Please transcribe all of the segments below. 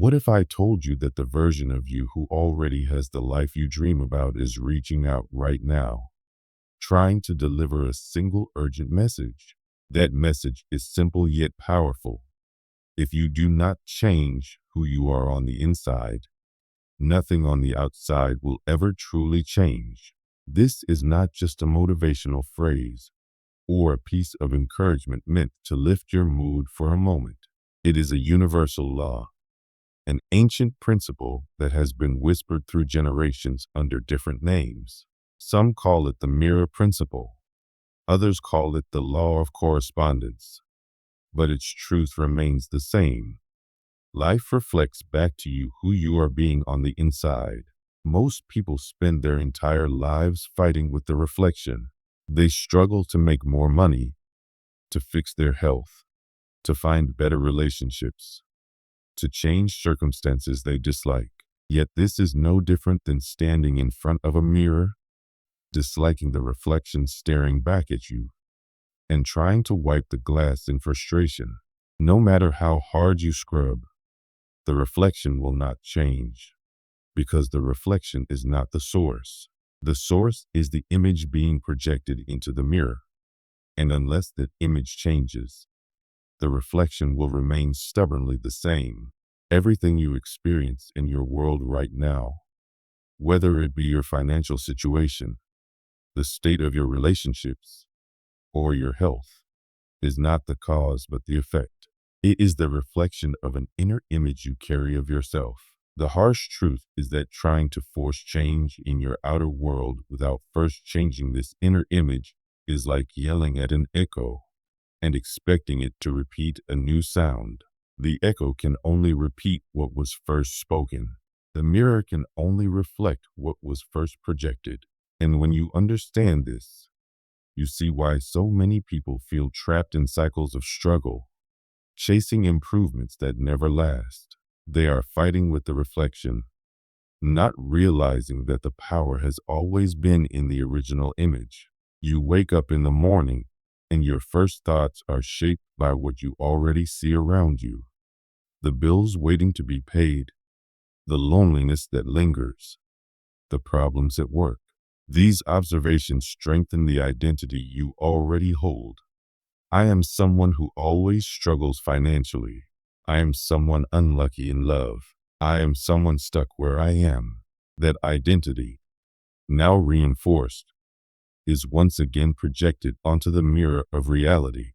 What if I told you that the version of you who already has the life you dream about is reaching out right now, trying to deliver a single urgent message? That message is simple yet powerful. If you do not change who you are on the inside, nothing on the outside will ever truly change. This is not just a motivational phrase or a piece of encouragement meant to lift your mood for a moment. It is a universal law, an ancient principle that has been whispered through generations under different names. Some call it the mirror principle. Others call it the law of correspondence. But its truth remains the same. Life reflects back to you who you are being on the inside. Most people spend their entire lives fighting with the reflection. They struggle to make more money, to fix their health, to find better relationships, to change circumstances they dislike. Yet this is no different than standing in front of a mirror, disliking the reflection staring back at you, and trying to wipe the glass in frustration. No matter how hard you scrub, the reflection will not change, because the reflection is not the source. The source is the image being projected into the mirror, and unless that image changes, the reflection will remain stubbornly the same. Everything you experience in your world right now, whether it be your financial situation, the state of your relationships, or your health, is not the cause but the effect. It is the reflection of an inner image you carry of yourself. The harsh truth is that trying to force change in your outer world without first changing this inner image is like yelling at an echo and expecting it to repeat a new sound. The echo can only repeat what was first spoken. The mirror can only reflect what was first projected. And when you understand this, you see why so many people feel trapped in cycles of struggle, chasing improvements that never last. They are fighting with the reflection, not realizing that the power has always been in the original image. You wake up in the morning, and your first thoughts are shaped by what you already see around you. The bills waiting to be paid, the loneliness that lingers, the problems at work. These observations strengthen the identity you already hold. I am someone who always struggles financially. I am someone unlucky in love. I am someone stuck where I am. That identity, now reinforced, is once again projected onto the mirror of reality,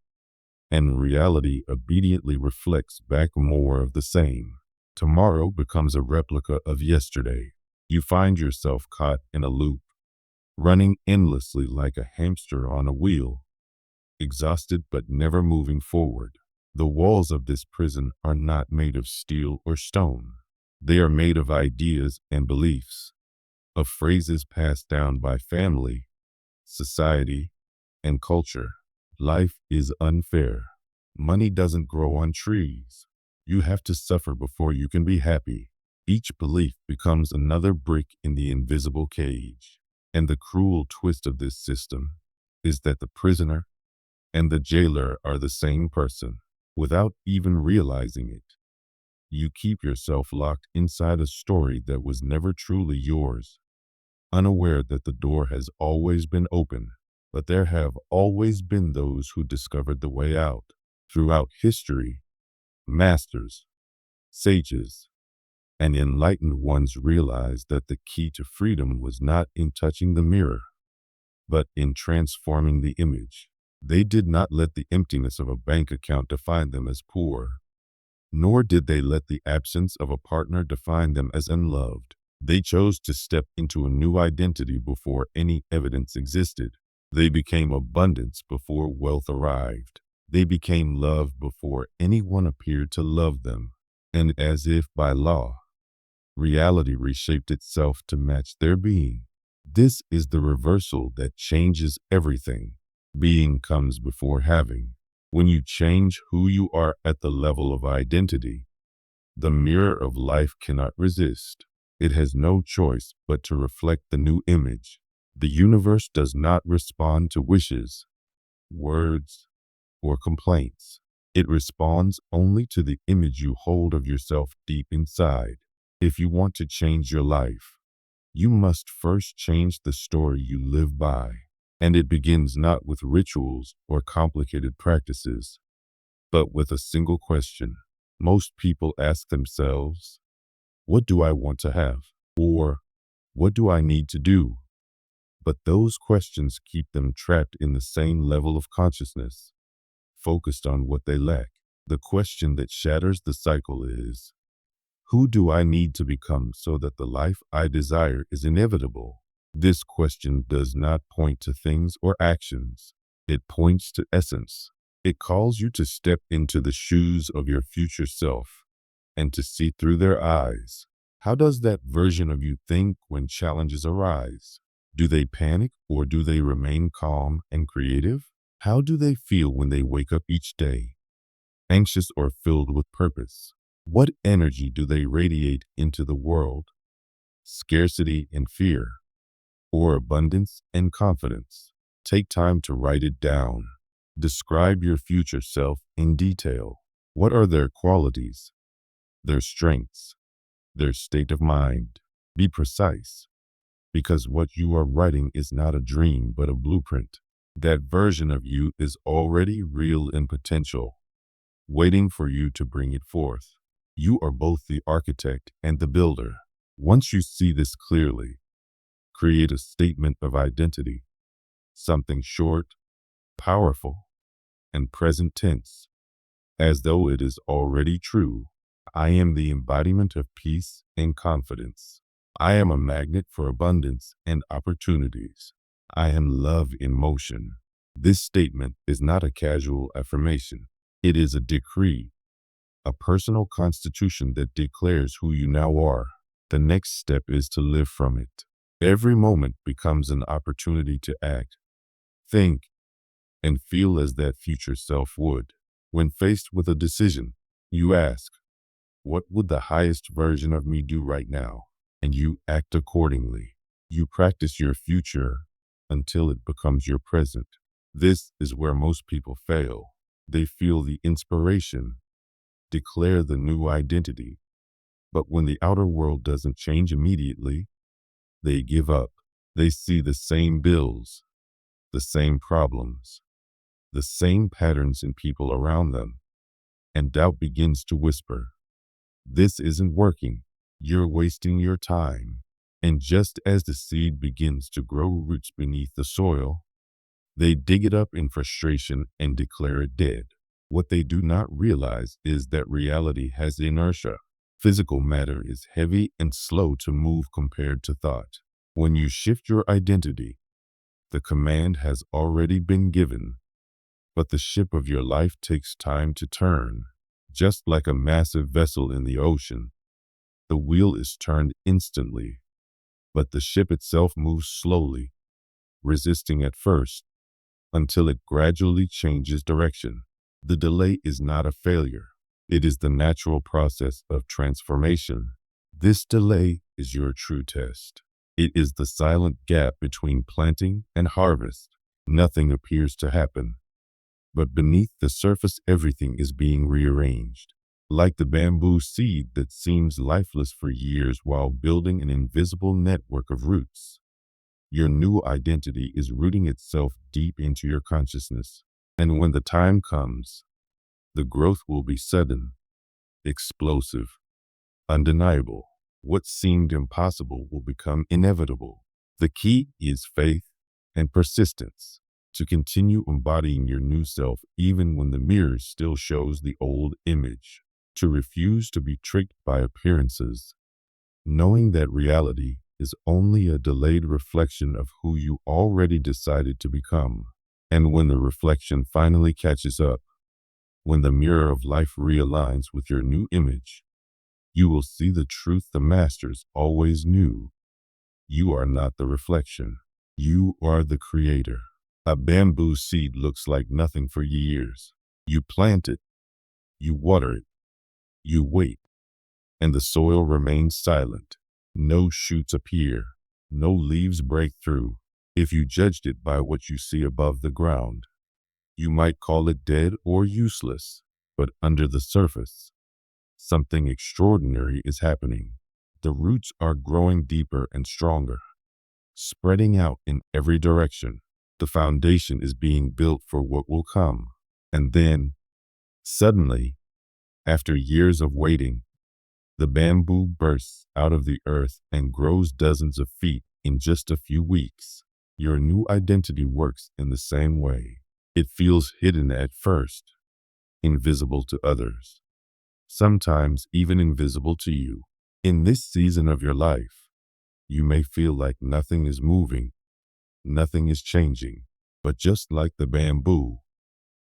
and reality obediently reflects back more of the same. Tomorrow becomes a replica of yesterday. You find yourself caught in a loop, running endlessly like a hamster on a wheel, exhausted but never moving forward. The walls of this prison are not made of steel or stone. They are made of ideas and beliefs, of phrases passed down by family, society, and culture. Life is unfair. Money doesn't grow on trees. You have to suffer before you can be happy. Each belief becomes another brick in the invisible cage. And the cruel twist of this system is that the prisoner and the jailer are the same person, without even realizing it. You keep yourself locked inside a story that was never truly yours, unaware that the door has always been open, but there have always been those who discovered the way out. Throughout history, masters, sages, and enlightened ones realized that the key to freedom was not in touching the mirror, but in transforming the image. They did not let the emptiness of a bank account define them as poor, nor did they let the absence of a partner define them as unloved. They chose to step into a new identity before any evidence existed. They became abundance before wealth arrived. They became love before anyone appeared to love them. And as if by law, reality reshaped itself to match their being. This is the reversal that changes everything. Being comes before having. When you change who you are at the level of identity, the mirror of life cannot resist. It has no choice but to reflect the new image. The universe does not respond to wishes, words, or complaints. It responds only to the image you hold of yourself deep inside. If you want to change your life, you must first change the story you live by. And it begins not with rituals or complicated practices, but with a single question. Most people ask themselves, what do I want to have? Or what do I need to do? But those questions keep them trapped in the same level of consciousness, focused on what they lack. The question that shatters the cycle is, who do I need to become so that the life I desire is inevitable? This question does not point to things or actions. It points to essence. It calls you to step into the shoes of your future self and to see through their eyes. How does that version of you think when challenges arise? Do they panic or do they remain calm and creative? How do they feel when they wake up each day, anxious or filled with purpose? What energy do they radiate into the world? Scarcity and fear, or abundance and confidence? Take time to write it down. Describe your future self in detail. What are their qualities, their strengths, their state of mind? Be precise, because what you are writing is not a dream but a blueprint. That version of you is already real and potential, waiting for you to bring it forth. You are both the architect and the builder. Once you see this clearly, create a statement of identity, something short, powerful, and present tense, as though it is already true. I am the embodiment of peace and confidence. I am a magnet for abundance and opportunities. I am love in motion. This statement is not a casual affirmation. It is a decree, a personal constitution that declares who you now are. The next step is to live from it. Every moment becomes an opportunity to act, think, and feel as that future self would. When faced with a decision, you ask, what would the highest version of me do right now? And you act accordingly. You practice your future until it becomes your present. This is where most people fail. They feel the inspiration, declare the new identity, but when the outer world doesn't change immediately, they give up. They see the same bills, the same problems, the same patterns in people around them, and doubt begins to whisper, this isn't working. You're wasting your time. And just as the seed begins to grow roots beneath the soil, they dig it up in frustration and declare it dead. What they do not realize is that reality has inertia. Physical matter is heavy and slow to move compared to thought. When you shift your identity, the command has already been given, but the ship of your life takes time to turn. Just like a massive vessel in the ocean, the wheel is turned instantly, but the ship itself moves slowly, resisting at first, until it gradually changes direction. The delay is not a failure. It is the natural process of transformation. This delay is your true test. It is the silent gap between planting and harvest. Nothing appears to happen, but beneath the surface everything is being rearranged. Like the bamboo seed that seems lifeless for years while building an invisible network of roots, your new identity is rooting itself deep into your consciousness. And when the time comes, the growth will be sudden, explosive, undeniable. What seemed impossible will become inevitable. The key is faith and persistence. To continue embodying your new self even when the mirror still shows the old image. To refuse to be tricked by appearances, knowing that reality is only a delayed reflection of who you already decided to become. And when the reflection finally catches up, when the mirror of life realigns with your new image, you will see the truth the masters always knew. You are not the reflection. You are the creator. A bamboo seed looks like nothing for years. You plant it, you water it, you wait, and the soil remains silent. No shoots appear, no leaves break through. If you judged it by what you see above the ground, you might call it dead or useless. But under the surface, something extraordinary is happening. The roots are growing deeper and stronger, spreading out in every direction. The foundation is being built for what will come. And then, suddenly, after years of waiting, the bamboo bursts out of the earth and grows dozens of feet in just a few weeks. Your new identity works in the same way. It feels hidden at first, invisible to others, sometimes even invisible to you. In this season of your life, you may feel like nothing is moving, nothing is changing, but just like the bamboo,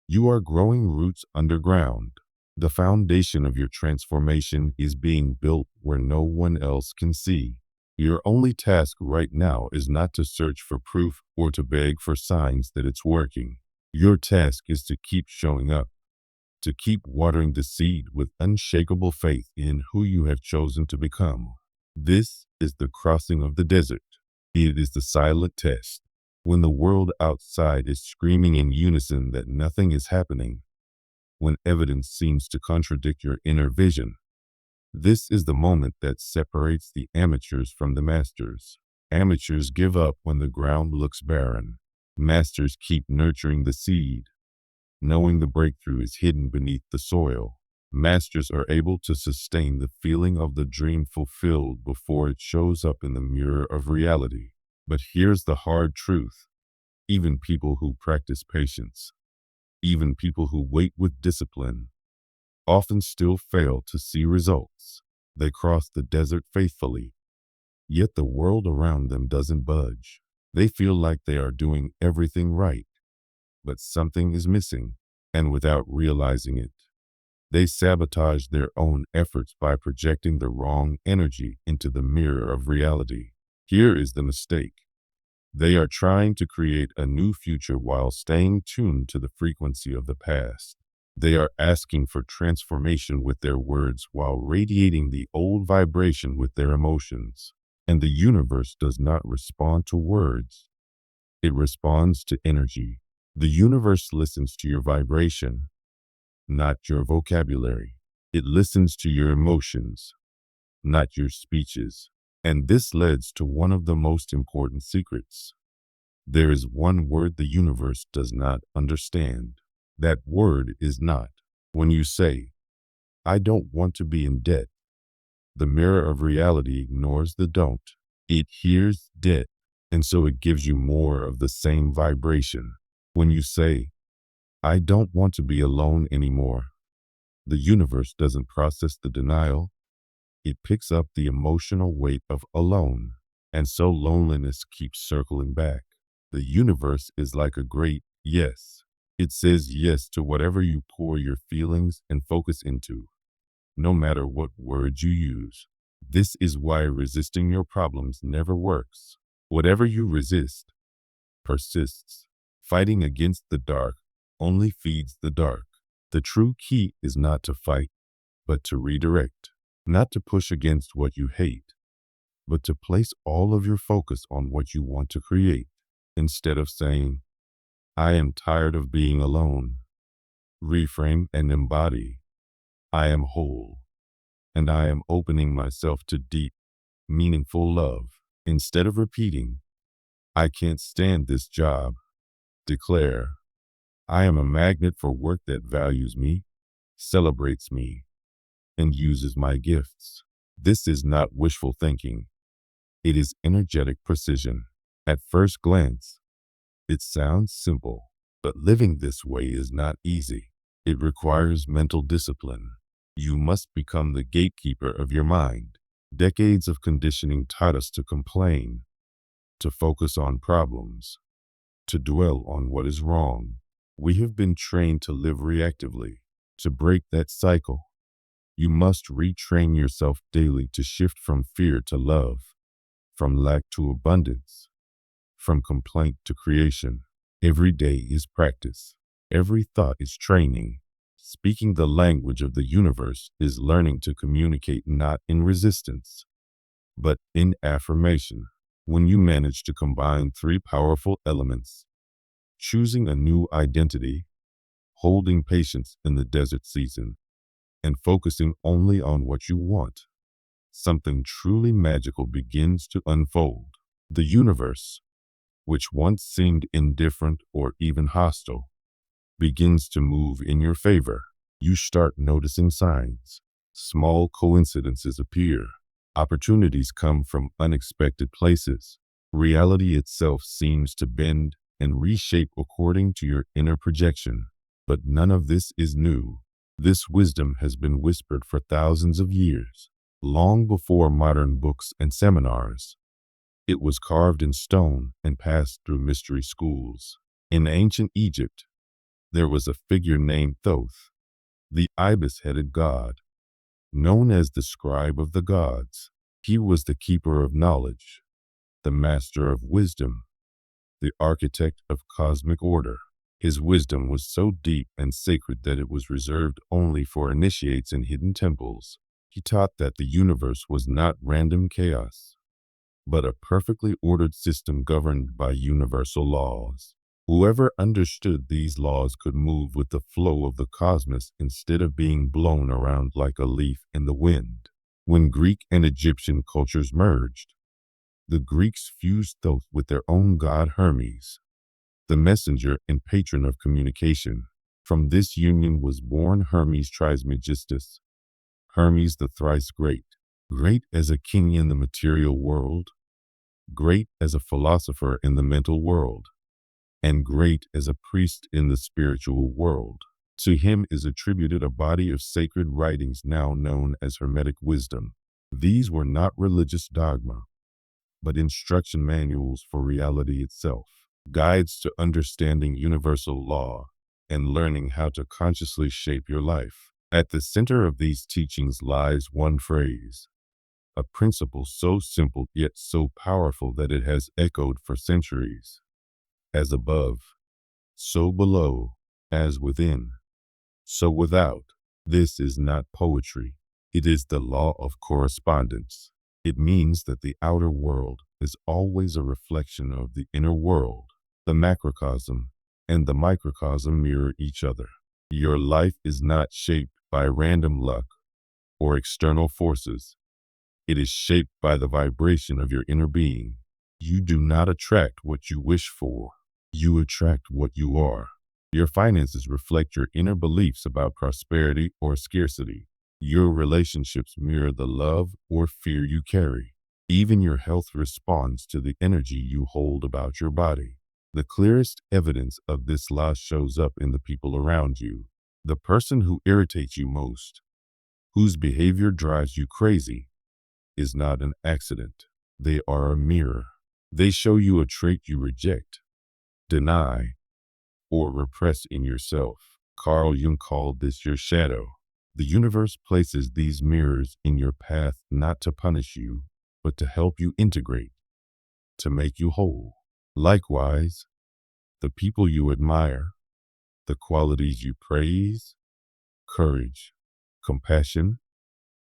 you are growing roots underground. The foundation of your transformation is being built where no one else can see. Your only task right now is not to search for proof or to beg for signs that it's working. Your task is to keep showing up, to keep watering the seed with unshakable faith in who you have chosen to become. This is the crossing of the desert. It is the silent test. When the world outside is screaming in unison that nothing is happening, when evidence seems to contradict your inner vision, this is the moment that separates the amateurs from the masters. Amateurs give up when the ground looks barren. Masters keep nurturing the seed, knowing the breakthrough is hidden beneath the soil. Masters are able to sustain the feeling of the dream fulfilled before it shows up in the mirror of reality. But here's the hard truth. Even people who practice patience, even people who wait with discipline, often still fail to see results. They cross the desert faithfully, yet the world around them doesn't budge. They feel like they are doing everything right, but something is missing, and without realizing it, they sabotage their own efforts by projecting the wrong energy into the mirror of reality. Here is the mistake. They are trying to create a new future while staying tuned to the frequency of the past. They are asking for transformation with their words while radiating the old vibration with their emotions. And the universe does not respond to words. It responds to energy. The universe listens to your vibration, not your vocabulary. It listens to your emotions, not your speeches. And this leads to one of the most important secrets. There is one word the universe does not understand. That word is not. When you say, I don't want to be in debt, the mirror of reality ignores the don't. It hears debt, and so it gives you more of the same vibration. When you say, I don't want to be alone anymore, the universe doesn't process the denial. It picks up the emotional weight of alone, and so loneliness keeps circling back. The universe is like a great yes. It says yes to whatever you pour your feelings and focus into, no matter what words you use. This is why resisting your problems never works. Whatever you resist persists. Fighting against the dark only feeds the dark. The true key is not to fight, but to redirect. Not to push against what you hate, but to place all of your focus on what you want to create. Instead of saying, I am tired of being alone, reframe and embody, I am whole, and I am opening myself to deep, meaningful love. Instead of repeating, I can't stand this job, declare, I am a magnet for work that values me, celebrates me, and uses my gifts. This is not wishful thinking. It is energetic precision. At first glance, it sounds simple, but living this way is not easy. It requires mental discipline. You must become the gatekeeper of your mind. Decades of conditioning taught us to complain, to focus on problems, to dwell on what is wrong. We have been trained to live reactively. To break that cycle, you must retrain yourself daily to shift from fear to love, from lack to abundance, from complaint to creation. Every day is practice. Every thought is training. Speaking the language of the universe is learning to communicate not in resistance, but in affirmation. When you manage to combine three powerful elements, choosing a new identity, holding patience in the desert season, and focusing only on what you want, something truly magical begins to unfold. The universe, which once seemed indifferent or even hostile, begins to move in your favor. You start noticing signs. Small coincidences appear. Opportunities come from unexpected places. Reality itself seems to bend and reshape according to your inner projection. But none of this is new. This wisdom has been whispered for thousands of years, long before modern books and seminars. It was carved in stone and passed through mystery schools. In ancient Egypt, there was a figure named Thoth, the ibis-headed god, known as the scribe of the gods. He was the keeper of knowledge, the master of wisdom, the architect of cosmic order. His wisdom was so deep and sacred that it was reserved only for initiates in hidden temples. He taught that the universe was not random chaos, but a perfectly ordered system governed by universal laws. Whoever understood these laws could move with the flow of the cosmos instead of being blown around like a leaf in the wind. When Greek and Egyptian cultures merged, the Greeks fused Thoth with their own god Hermes, the messenger and patron of communication. From this union was born Hermes Trismegistus, Hermes the thrice great, great as a king in the material world, great as a philosopher in the mental world, and great as a priest in the spiritual world. To him is attributed a body of sacred writings now known as Hermetic wisdom. These were not religious dogma, but instruction manuals for reality itself, guides to understanding universal law and learning how to consciously shape your life. At the center of these teachings lies one phrase, a principle so simple yet so powerful that it has echoed for centuries. As above, so below, as within, so without. This is not poetry. It is the law of correspondence. It means that the outer world is always a reflection of the inner world. The macrocosm and the microcosm mirror each other. Your life is not shaped by random luck or external forces. It is shaped by the vibration of your inner being. You do not attract what you wish for. You attract what you are. Your finances reflect your inner beliefs about prosperity or scarcity. Your relationships mirror the love or fear you carry. Even your health responds to the energy you hold about your body. The clearest evidence of this law shows up in the people around you. The person who irritates you most, whose behavior drives you crazy, is not an accident. They are a mirror. They show you a trait you reject, deny, or repress in yourself. Carl Jung called this your shadow. The universe places these mirrors in your path not to punish you, but to help you integrate, to make you whole. Likewise, the people you admire, the qualities you praise, courage, compassion,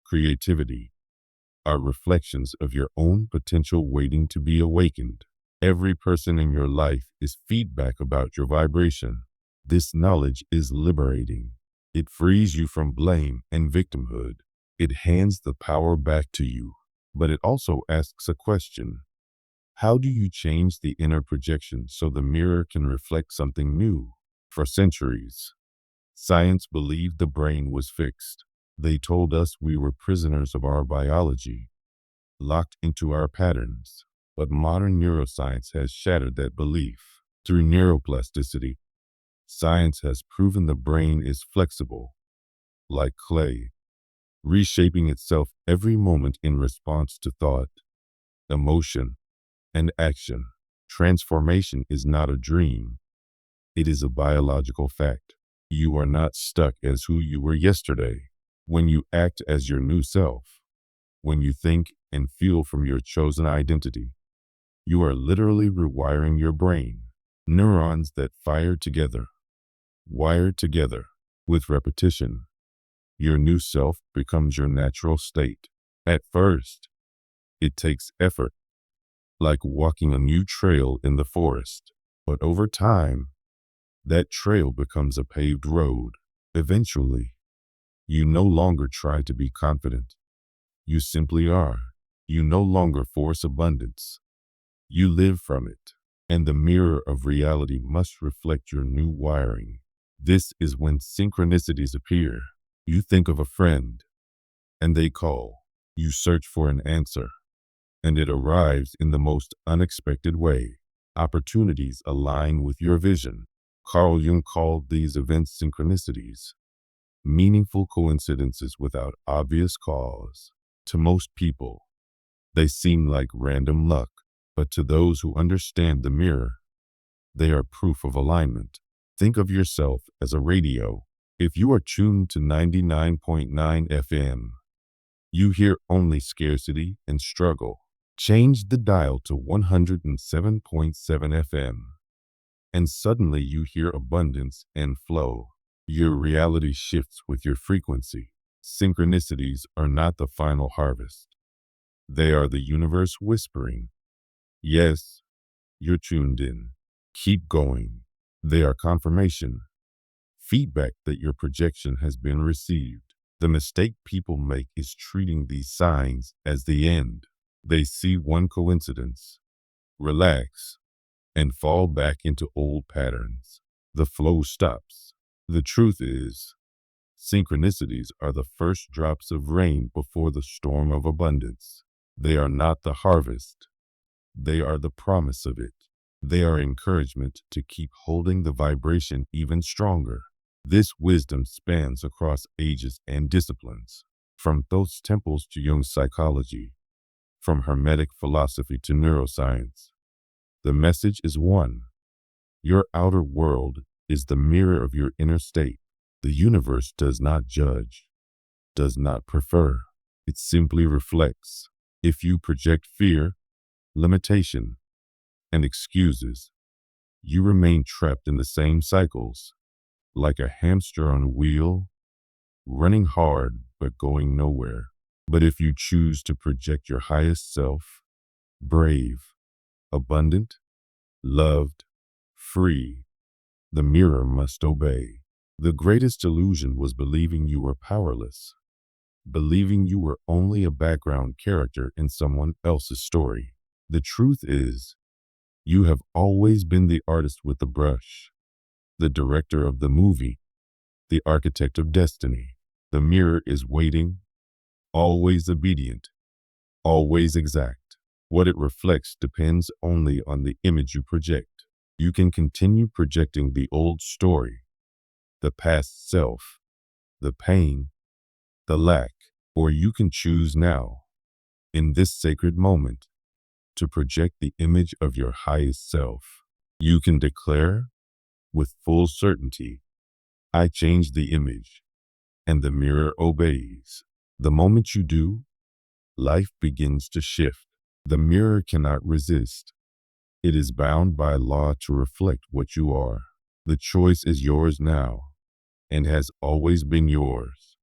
creativity, are reflections of your own potential waiting to be awakened. Every person in your life is feedback about your vibration. This knowledge is liberating. It frees you from blame and victimhood. It hands the power back to you. But it also asks a question. How do you change the inner projection so the mirror can reflect something new? For centuries, science believed the brain was fixed. They told us we were prisoners of our biology, locked into our patterns. But modern neuroscience has shattered that belief. Through neuroplasticity, science has proven the brain is flexible, like clay, reshaping itself every moment in response to thought, emotion, and action. Transformation is not a dream. It is a biological fact. You are not stuck as who you were yesterday. When you act as your new self, when you think and feel from your chosen identity, you are literally rewiring your brain. Neurons that fire together, wired together. With repetition, your new self becomes your natural state. At first, it takes effort, like walking a new trail in the forest. But over time, That trail becomes a paved road. Eventually, you no longer try to be confident. You simply are. You no longer force abundance. You live from it. And the mirror of reality must reflect your new wiring. This is when synchronicities appear. You think of a friend, and they call. You search for an answer, and it arrives in the most unexpected way. Opportunities align with your vision. Carl Jung called these events synchronicities, meaningful coincidences without obvious cause. To most people, they seem like random luck, but to those who understand the mirror, they are proof of alignment. Think of yourself as a radio. If you are tuned to 99.9 FM, you hear only scarcity and struggle. Change the dial to 107.7 FM, and suddenly you hear abundance and flow. Your reality shifts with your frequency. Synchronicities are not the final harvest. They are the universe whispering, "Yes, you're tuned in. Keep going." They are confirmation, feedback that your projection has been received. The mistake people make is treating these signs as the end. They see one coincidence, relax, and fall back into old patterns. The flow stops. The truth is, synchronicities are the first drops of rain before the storm of abundance. They are not the harvest. They are the promise of it. They are encouragement to keep holding the vibration even stronger. This wisdom spans across ages and disciplines, from Thoth's temples to Jung's psychology, from Hermetic philosophy to neuroscience. The message is one. Your outer world is the mirror of your inner state. The universe does not judge, does not prefer. It simply reflects. If you project fear, limitation, and excuses, you remain trapped in the same cycles, like a hamster on a wheel, running hard but going nowhere. But if you choose to project your highest self, brave, abundant, loved, free, the mirror must obey. The greatest illusion was believing you were powerless, believing you were only a background character in someone else's story. The truth is, you have always been the artist with the brush, the director of the movie, the architect of destiny. The mirror is waiting, always obedient, always exact. What it reflects depends only on the image you project. You can continue projecting the old story, the past self, the pain, the lack, or you can choose now, in this sacred moment, to project the image of your highest self. You can declare, with full certainty, "I change the image," and the mirror obeys. The moment you do, life begins to shift. The mirror cannot resist. It is bound by law to reflect what you are. The choice is yours now, and has always been yours.